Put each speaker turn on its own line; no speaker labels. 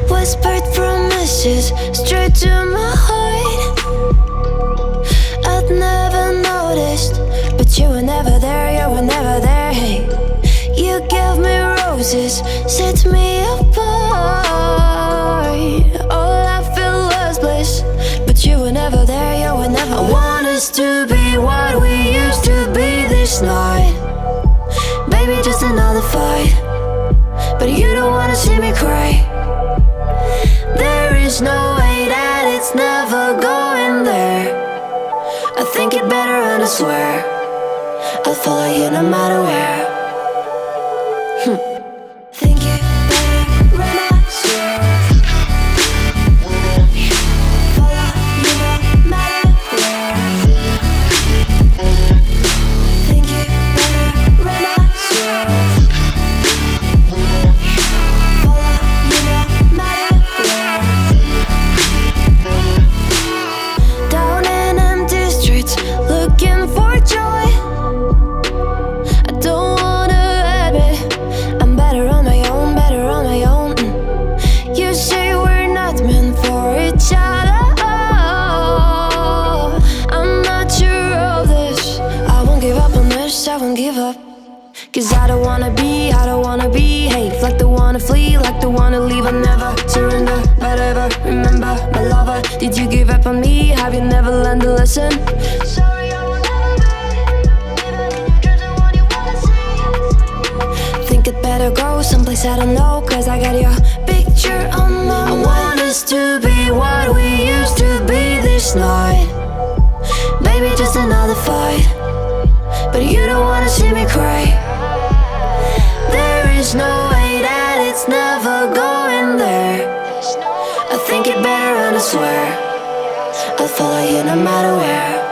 Whispered promises straight to my heart. I'd never noticed, but you were never there, you were never there. Hey, you gave me roses, set me apart. All I felt was bliss, but you were never there, you were never there. I want us to be what we used to be this night. Baby, just another fight, but you don't wanna see me cry. There is no way that it's never going there. I think it better and I swear I'll follow you no matter where. Think it better and I swear follow you no matter where. Think it better and I swear follow you no matter where. Down in empty streets, looking for joy. I don't wanna admit I'm better on my own, better on my own. You say we're not meant for each other. I'm not sure of this. I won't give up on this, I won't give up. Cause I don't wanna behave like the one to flee, like the one to leave. I never surrender, but ever remember my lover. Did you give up on me? Have you never learned a lesson? Sorry, I will never be even in your dreams the one you wanna see. Think it better go someplace I don't know, cause I got your picture on my mind. I want us to be what we used to be this night. Baby, just another fight, but you don't wanna see me cry. There is no way that it's never going there. I think it better and I swear I'll follow you no matter where.